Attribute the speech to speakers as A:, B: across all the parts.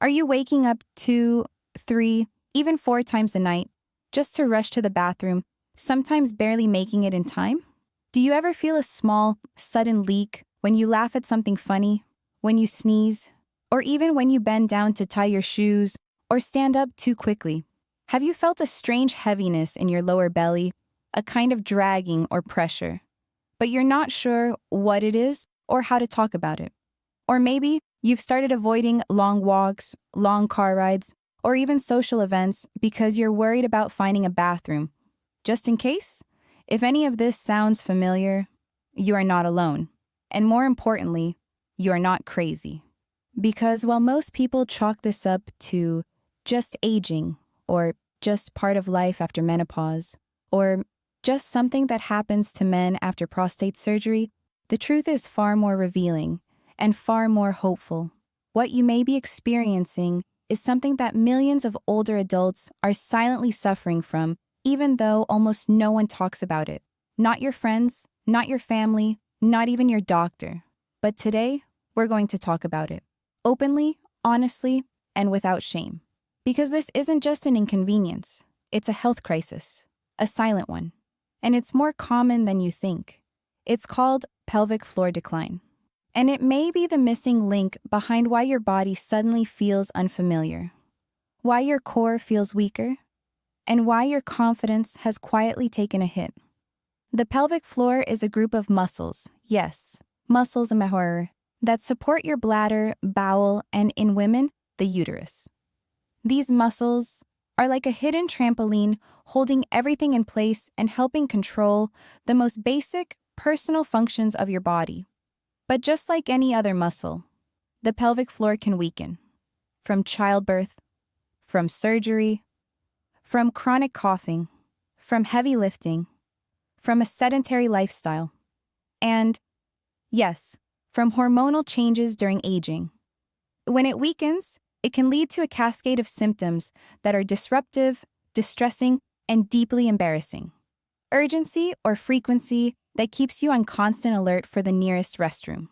A: Are you waking up 2, 3, even 4 times a night just to rush to the bathroom, sometimes barely making it in time? Do you ever feel a small, sudden leak when you laugh at something funny, when you sneeze, or even when you bend down to tie your shoes or stand up too quickly? Have you felt a strange heaviness in your lower belly, a kind of dragging or pressure, but you're not sure what it is or how to talk about it? Or maybe you've started avoiding long walks, long car rides, or even social events because you're worried about finding a bathroom. Just in case, if any of this sounds familiar, you are not alone. And more importantly, you are not crazy. Because while most people chalk this up to just aging, or just part of life after menopause, or just something that happens to men after prostate surgery, the truth is far more revealing and far more hopeful. What you may be experiencing is something that millions of older adults are silently suffering from, even though almost no one talks about it. Not your friends, not your family, not even your doctor. But today, we're going to talk about it. Openly, honestly, and without shame. Because this isn't just an inconvenience, it's a health crisis, a silent one. And it's more common than you think. It's called pelvic floor decline. And it may be the missing link behind why your body suddenly feels unfamiliar, why your core feels weaker, and why your confidence has quietly taken a hit. The pelvic floor is a group of muscles, yes, muscles mejor, that support your bladder, bowel, and in women, the uterus. These muscles are like a hidden trampoline holding everything in place and helping control the most basic personal functions of your body. But just like any other muscle, the pelvic floor can weaken. From childbirth, from surgery, from chronic coughing, from heavy lifting, from a sedentary lifestyle, and, yes, from hormonal changes during aging. When it weakens, it can lead to a cascade of symptoms that are disruptive, distressing, and deeply embarrassing. Urgency or frequency that keeps you on constant alert for the nearest restroom.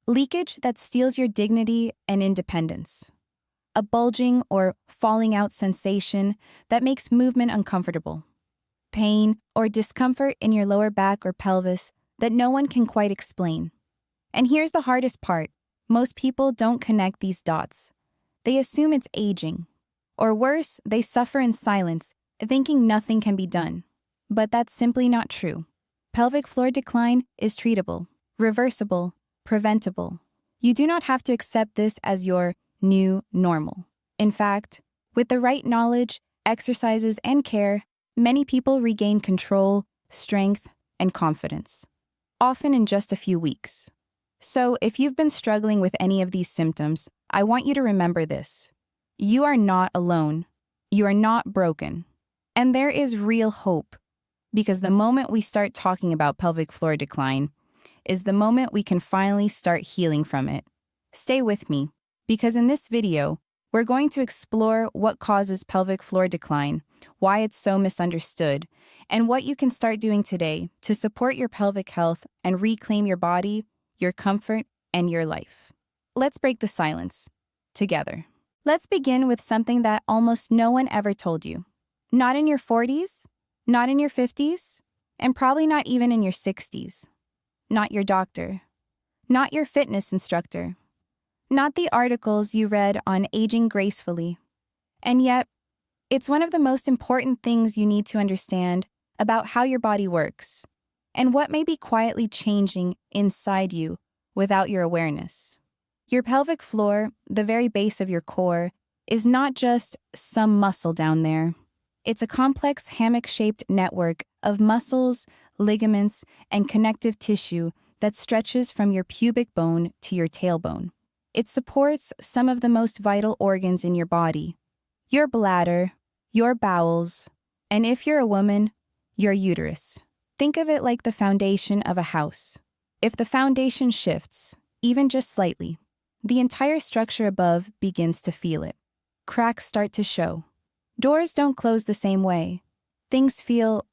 A: Leakage that steals your dignity and independence. A bulging or falling out sensation that makes movement uncomfortable. Pain or discomfort in your lower back or pelvis that no one can quite explain. And here's the hardest part. Most people don't connect these dots. They assume it's aging. Or worse, they suffer in silence, thinking nothing can be done. But that's simply not true. Pelvic floor decline is treatable, reversible, preventable. You do not have to accept this as your new normal. In fact, with the right knowledge, exercises, and care, many people regain control, strength, and confidence, often in just a few weeks. So if you've been struggling with any of these symptoms, I want you to remember this. You are not alone. You are not broken. And there is real hope, because the moment we start talking about pelvic floor decline is the moment we can finally start healing from it. Stay with me, because in this video, we're going to explore what causes pelvic floor decline, why it's so misunderstood, and what you can start doing today to support your pelvic health and reclaim your body, your comfort, and your life. Let's break the silence together. Let's begin with something that almost no one ever told you. Not in your 40s, not in your 50s, and probably not even in your 60s. Not your doctor, not your fitness instructor, not the articles you read on aging gracefully. And yet, it's one of the most important things you need to understand about how your body works and what may be quietly changing inside you without your awareness. Your pelvic floor, the very base of your core, is not just some muscle down there. It's a complex hammock-shaped network of muscles, ligaments, and connective tissue that stretches from your pubic bone to your tailbone. It supports some of the most vital organs in your body: your bladder, your bowels, and if you're a woman, your uterus. Think of it like the foundation of a house. If the foundation shifts, even just slightly, the entire structure above begins to feel it. Cracks start to show. Doors don't close the same way. Things feel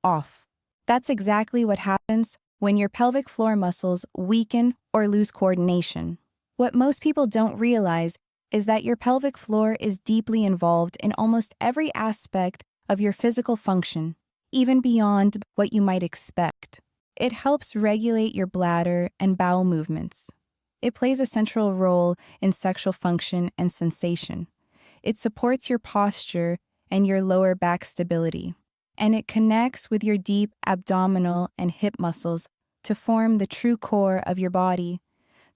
A: off. That's exactly what happens when your pelvic floor muscles weaken or lose coordination. What most people don't realize is that your pelvic floor is deeply involved in almost every aspect of your physical function, even beyond what you might expect. It helps regulate your bladder and bowel movements. It plays a central role in sexual function and sensation. It supports your posture and your lower back stability, and it connects with your deep abdominal and hip muscles to form the true core of your body,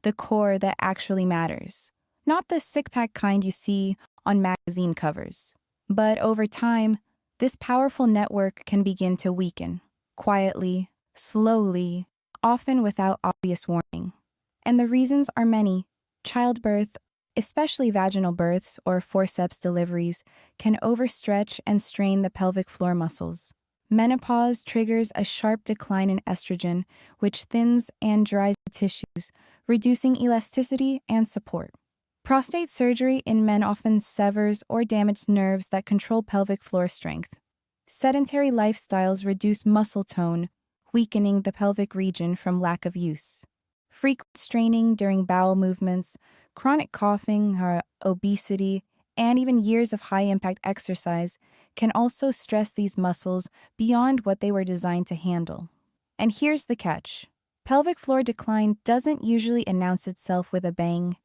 A: the core that actually matters. Not the six-pack kind you see on magazine covers. But over time, this powerful network can begin to weaken, quietly, slowly, often without obvious warning. And the reasons are many. Childbirth, especially vaginal births or forceps deliveries, can overstretch and strain the pelvic floor muscles. Menopause triggers a sharp decline in estrogen, which thins and dries the tissues, reducing elasticity and support. Prostate surgery in men often severs or damages nerves that control pelvic floor strength. Sedentary lifestyles reduce muscle tone, weakening the pelvic region from lack of use. Frequent straining during bowel movements, chronic coughing, obesity, and even years of high-impact exercise can also stress these muscles beyond what they were designed to handle. And here's the catch. Pelvic floor decline doesn't usually announce itself with a bang.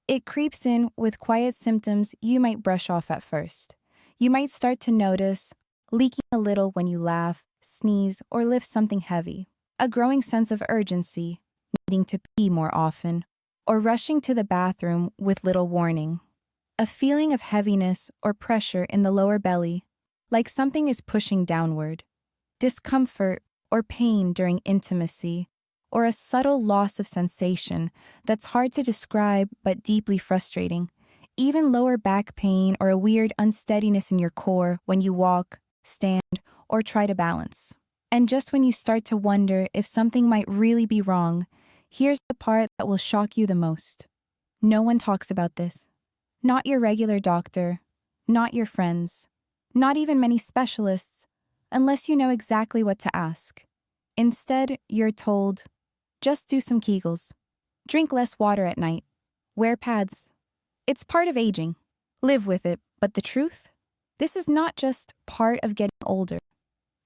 A: It creeps in with quiet symptoms you might brush off at first. You might start to notice leaking a little when you laugh, sneeze, or lift something heavy, a growing sense of urgency, needing to pee more often, or rushing to the bathroom with little warning. A feeling of heaviness or pressure in the lower belly, like something is pushing downward. Discomfort or pain during intimacy, or a subtle loss of sensation that's hard to describe but deeply frustrating. Even lower back pain or a weird unsteadiness in your core when you walk, stand, or try to balance. And just when you start to wonder if something might really be wrong, here's the part that will shock you the most. No one talks about this. Not your regular doctor, not your friends, not even many specialists, unless you know exactly what to ask. Instead, you're told, just do some Kegels. Drink less water at night. Wear pads. It's part of aging. Live with it, but the truth? This is not just part of getting older.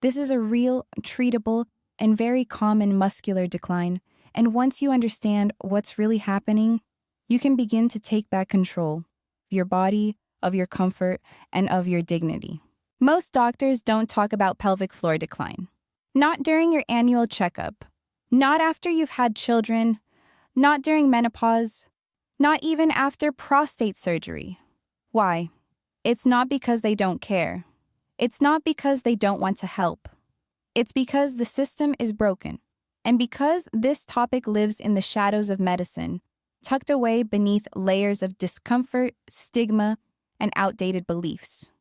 A: This is a real, treatable, and very common muscular decline, and once you understand what's really happening, you can begin to take back control of your body, of your comfort, and of your dignity. Most doctors don't talk about pelvic floor decline. Not during your annual checkup. Not after you've had children. Not during menopause. Not even after prostate surgery. Why? It's not because they don't care. It's not because they don't want to help. It's because the system is broken. And because this topic lives in the shadows of medicine, tucked away beneath layers of discomfort, stigma, and outdated beliefs.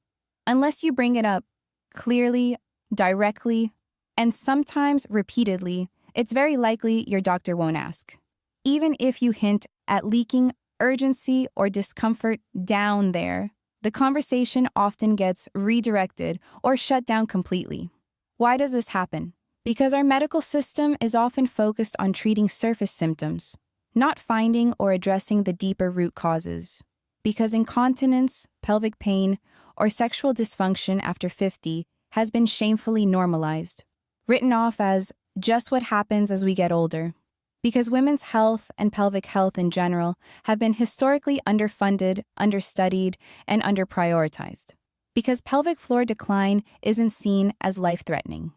A: Unless you bring it up clearly, directly, and sometimes repeatedly, it's very likely your doctor won't ask. Even if you hint at leaking urgency or discomfort down there, the conversation often gets redirected or shut down completely. Why does this happen? Because our medical system is often focused on treating surface symptoms, not finding or addressing the deeper root causes. Because incontinence, pelvic pain, or sexual dysfunction after 50 has been shamefully normalized, written off as just what happens as we get older. Because women's health and pelvic health in general have been historically underfunded, understudied, and underprioritized. Because pelvic floor decline isn't seen as life-threatening.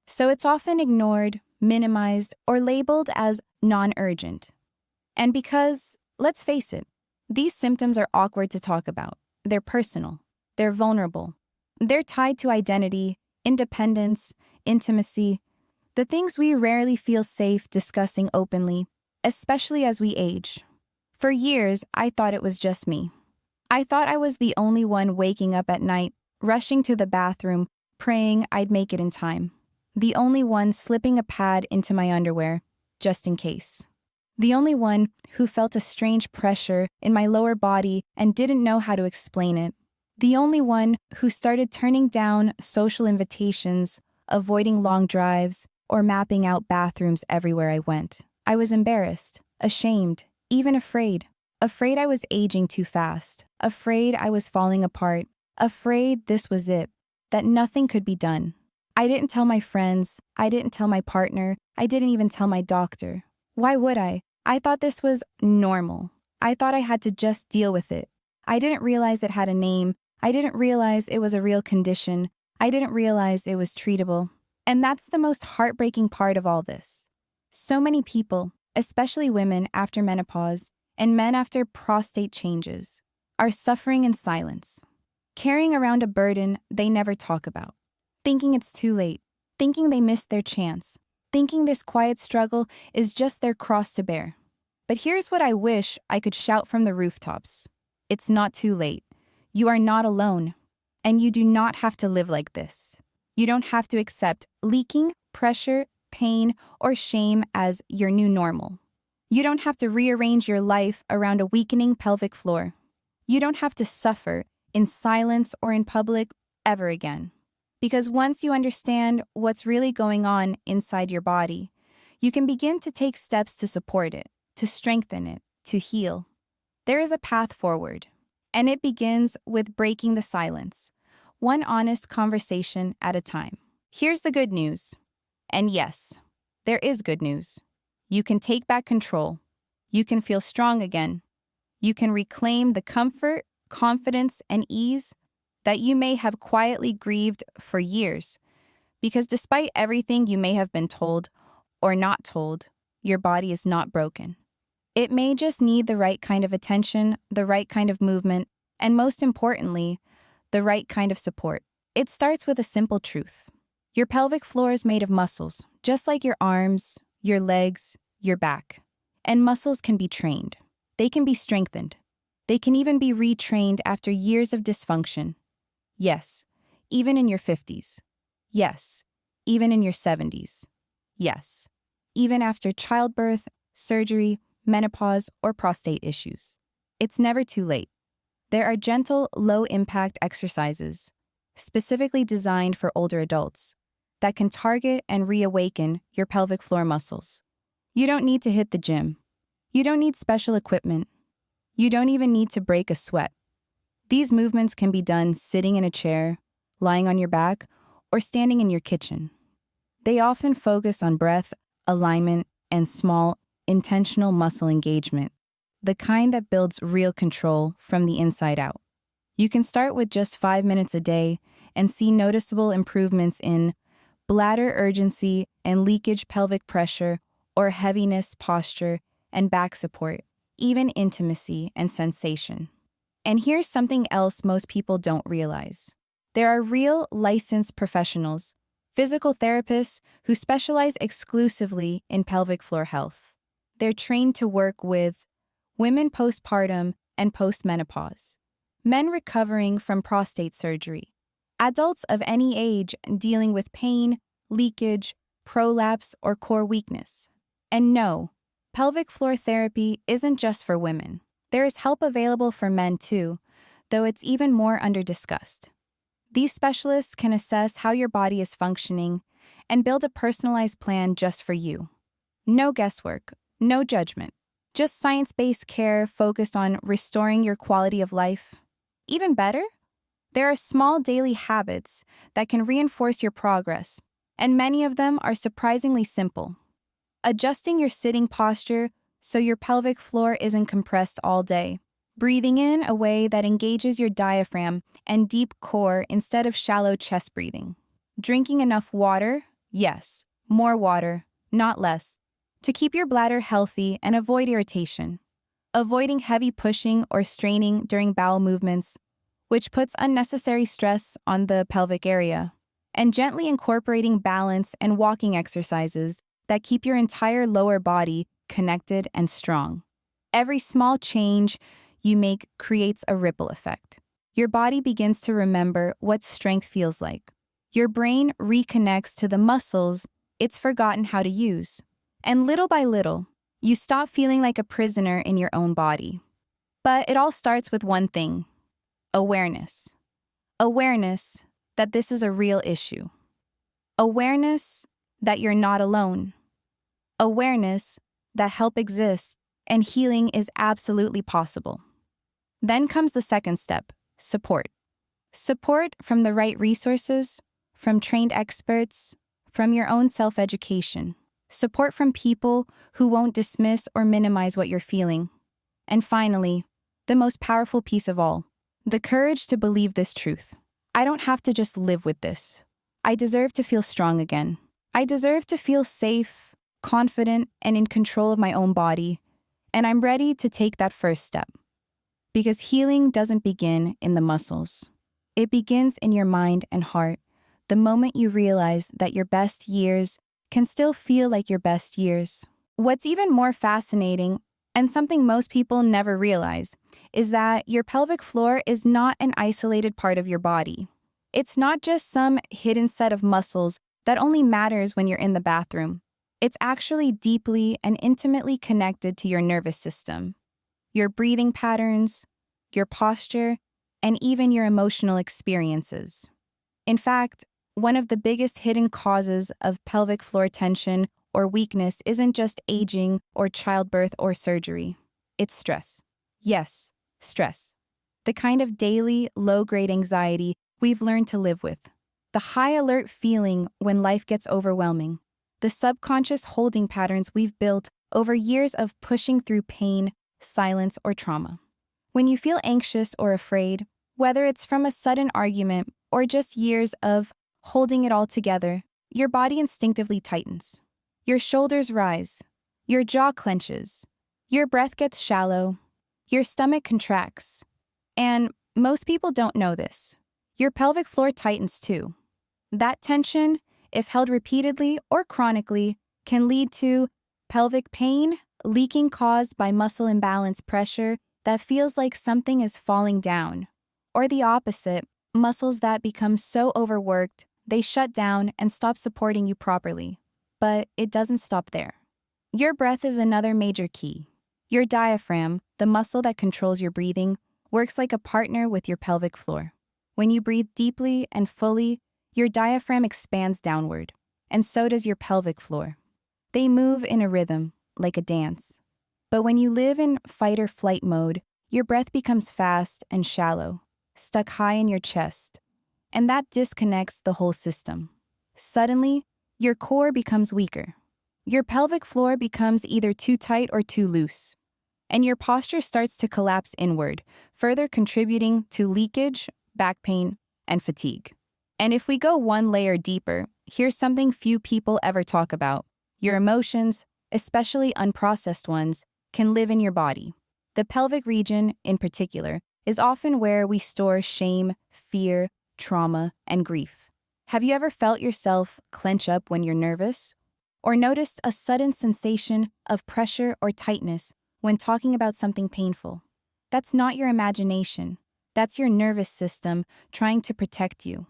A: So it's often ignored, minimized, or labeled as non-urgent. And because, let's face it, these symptoms are awkward to talk about. They're personal. They're vulnerable. They're tied to identity, independence, intimacy, the things we rarely feel safe discussing openly, especially as we age. For years, I thought it was just me. I thought I was the only one waking up at night, rushing to the bathroom, praying I'd make it in time. The only one slipping a pad into my underwear, just in case. The only one who felt a strange pressure in my lower body and didn't know how to explain it. The only one who started turning down social invitations, avoiding long drives, or mapping out bathrooms everywhere I went. I was embarrassed, ashamed, even afraid. Afraid I was aging too fast. afraid I was falling apart, afraid this was it, that nothing could be done. I didn't tell my friends, I didn't tell my partner, I didn't even tell my doctor. Why would I? I thought this was normal. I thought I had to just deal with it. I didn't realize it had a name. I didn't realize it was a real condition. I didn't realize it was treatable. And that's the most heartbreaking part of all this. So many people, especially women after menopause and men after prostate changes, are suffering in silence, carrying around a burden they never talk about, thinking it's too late, thinking they missed their chance, thinking this quiet struggle is just their cross to bear. But here's what I wish I could shout from the rooftops. It's not too late. You are not alone. And you do not have to live like this. You don't have to accept leaking, pressure, pain, or shame as your new normal. You don't have to rearrange your life around a weakening pelvic floor. You don't have to suffer in silence or in public ever again. Because once you understand what's really going on inside your body, you can begin to take steps to support it, to strengthen it, to heal. There is a path forward, and it begins with breaking the silence, one honest conversation at a time. Here's the good news. And yes, there is good news. You can take back control. You can feel strong again. You can reclaim the comfort, confidence, and ease that you may have quietly grieved for years. Because despite everything you may have been told or not told, your body is not broken. It may just need the right kind of attention, the right kind of movement, and most importantly, the right kind of support. It starts with a simple truth. Your pelvic floor is made of muscles, just like your arms, your legs, your back. And muscles can be trained. They can be strengthened. They can even be retrained after years of dysfunction. Yes, even in your 50s. Yes, even in your 70s. Yes, even after childbirth, surgery, menopause, or prostate issues. It's never too late. There are gentle, low-impact exercises, specifically designed for older adults, that can target and reawaken your pelvic floor muscles. You don't need to hit the gym. You don't need special equipment. You don't even need to break a sweat. These movements can be done sitting in a chair, lying on your back, or standing in your kitchen. They often focus on breath, alignment, and small, intentional muscle engagement, the kind that builds real control from the inside out. You can start with just 5 minutes a day and see noticeable improvements in bladder urgency and leakage pelvic pressure or heaviness posture and back support, even intimacy and sensation. And here's something else most people don't realize. There are real licensed professionals, physical therapists who specialize exclusively in pelvic floor health. They're trained to work with women postpartum and postmenopause, men recovering from prostate surgery, adults of any age dealing with pain, leakage, prolapse, or core weakness. And no, pelvic floor therapy isn't just for women. There is help available for men too, though it's even more under-discussed. These specialists can assess how your body is functioning and build a personalized plan just for you. No guesswork, no judgment, just science-based care focused on restoring your quality of life. Even better, there are small daily habits that can reinforce your progress, and many of them are surprisingly simple. Adjusting your sitting posture so your pelvic floor isn't compressed all day. Breathing in a way that engages your diaphragm and deep core instead of shallow chest breathing. Drinking enough water, yes, more water, not less, to keep your bladder healthy and avoid irritation. Avoiding heavy pushing or straining during bowel movements, which puts unnecessary stress on the pelvic area. And gently incorporating balance and walking exercises that keep your entire lower body connected and strong. Every small change you make creates a ripple effect. Your body begins to remember what strength feels like. Your brain reconnects to the muscles it's forgotten how to use. And little by little, you stop feeling like a prisoner in your own body. But it all starts with one thing: awareness. Awareness that this is a real issue. Awareness that you're not alone. Awareness that help exists and healing is absolutely possible. Then comes the second step, support. Support from the right resources, from trained experts, from your own self-education. Support from people who won't dismiss or minimize what you're feeling. And finally, the most powerful piece of all, the courage to believe this truth. I don't have to just live with this. I deserve to feel strong again. I deserve to feel safe, confident, and in control of my own body. And I'm ready to take that first step. Because healing doesn't begin in the muscles. It begins in your mind and heart, the moment you realize that your best years can still feel like your best years. What's even more fascinating, and something most people never realize, is that your pelvic floor is not an isolated part of your body. It's not just some hidden set of muscles that only matters when you're in the bathroom. It's actually deeply and intimately connected to your nervous system, your breathing patterns, your posture, and even your emotional experiences. In fact, one of the biggest hidden causes of pelvic floor tension or weakness isn't just aging or childbirth or surgery. It's stress. Yes, stress. The kind of daily, low-grade anxiety we've learned to live with. The high-alert feeling when life gets overwhelming. The subconscious holding patterns we've built over years of pushing through pain, silence, or trauma. When you feel anxious or afraid, whether it's from a sudden argument or just years of holding it all together, your body instinctively tightens. Your shoulders rise. Your jaw clenches. Your breath gets shallow. Your stomach contracts. And most people don't know this. Your pelvic floor tightens too. That tension, if held repeatedly or chronically, can lead to pelvic pain, leaking caused by muscle imbalance pressure that feels like something is falling down. Or the opposite, muscles that become so overworked, they shut down and stop supporting you properly. But it doesn't stop there. Your breath is another major key. Your diaphragm, the muscle that controls your breathing, works like a partner with your pelvic floor. When you breathe deeply and fully, your diaphragm expands downward, and so does your pelvic floor. They move in a rhythm, like a dance. But when you live in fight or flight mode, your breath becomes fast and shallow, stuck high in your chest, and that disconnects the whole system. Suddenly, your core becomes weaker. Your pelvic floor becomes either too tight or too loose, and your posture starts to collapse inward, further contributing to leakage, back pain, and fatigue. And if we go one layer deeper, here's something few people ever talk about. Your emotions, especially unprocessed ones, can live in your body. The pelvic region, in particular, is often where we store shame, fear, trauma, and grief. Have you ever felt yourself clench up when you're nervous? Or noticed a sudden sensation of pressure or tightness when talking about something painful? That's not your imagination. That's your nervous system trying to protect you.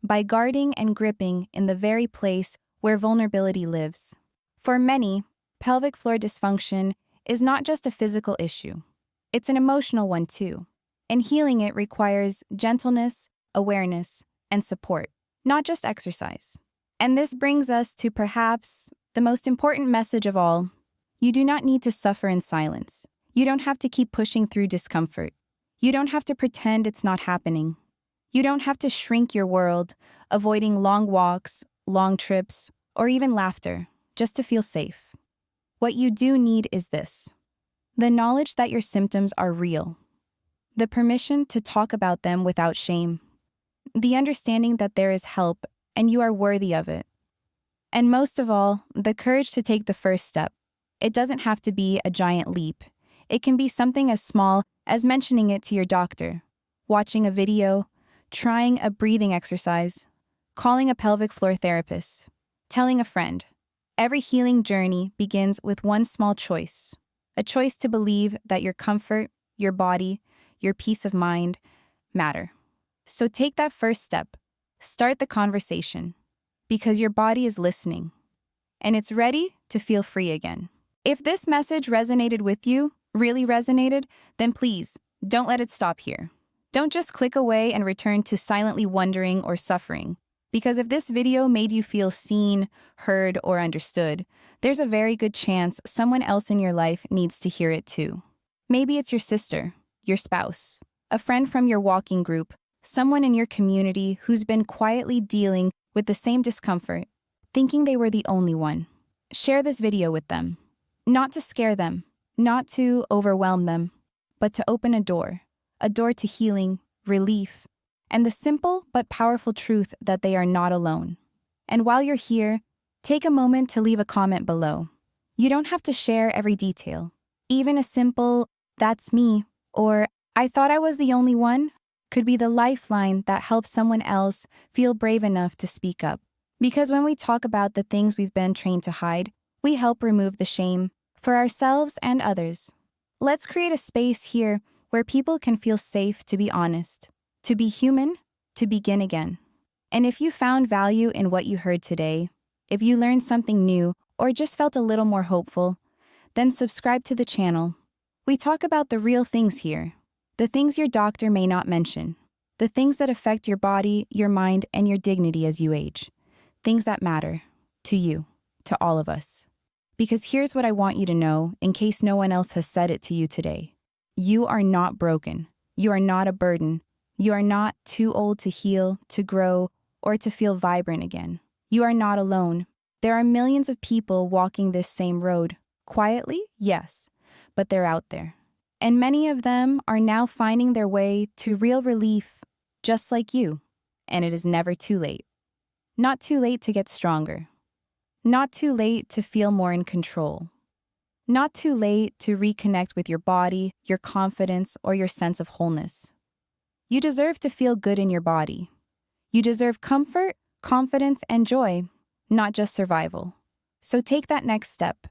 A: By guarding and gripping in the very place where vulnerability lives. For many, pelvic floor dysfunction is not just a physical issue. It's an emotional one too. And healing it requires gentleness, awareness, and support, not just exercise. And this brings us to perhaps the most important message of all. You do not need to suffer in silence. You don't have to keep pushing through discomfort. You don't have to pretend it's not happening. You don't have to shrink your world, avoiding long walks, long trips, or even laughter, just to feel safe. What you do need is this: the knowledge that your symptoms are real, the permission to talk about them without shame, the understanding that there is help and you are worthy of it. And most of all, the courage to take the first step. It doesn't have to be a giant leap. It can be something as small as mentioning it to your doctor, watching a video, trying a breathing exercise, calling a pelvic floor therapist, telling a friend. Every healing journey begins with one small choice, a choice to believe that your comfort, your body, your peace of mind matter. So take that first step. Start the conversation, because your body is listening, and it's ready to feel free again. If this message resonated with you, really resonated, then please, don't let it stop here. Don't just click away and return to silently wondering or suffering. Because if this video made you feel seen, heard, or understood, there's a very good chance someone else in your life needs to hear it too. Maybe it's your sister, your spouse, a friend from your walking group, someone in your community who's been quietly dealing with the same discomfort, thinking they were the only one. Share this video with them. Not to scare them, not to overwhelm them, but to open a door to healing, relief, and the simple but powerful truth that they are not alone. And while you're here, take a moment to leave a comment below. You don't have to share every detail. Even a simple, "That's me," or "I thought I was the only one," could be the lifeline that helps someone else feel brave enough to speak up. Because when we talk about the things we've been trained to hide, we help remove the shame for ourselves and others. Let's create a space here where people can feel safe to be honest, to be human, to begin again. And if you found value in what you heard today, if you learned something new or just felt a little more hopeful, then subscribe to the channel. We talk about the real things here, the things your doctor may not mention, the things that affect your body, your mind, and your dignity as you age, things that matter to you, to all of us. Because here's what I want you to know, in case no one else has said it to you today. You are not broken. You are not a burden. You are not too old to heal, to grow, or to feel vibrant again. You are not alone. There are millions of people walking this same road. Quietly, yes, but they're out there. And many of them are now finding their way to real relief, just like you. And it is never too late. Not too late to get stronger. Not too late to feel more in control. Not too late to reconnect with your body, your confidence, or your sense of wholeness. You deserve to feel good in your body. You deserve comfort, confidence, and joy, not just survival. So take that next step.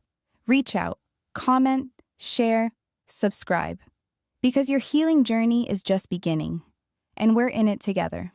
A: Reach out, comment, share, subscribe. Because your healing journey is just beginning, and we're in it together.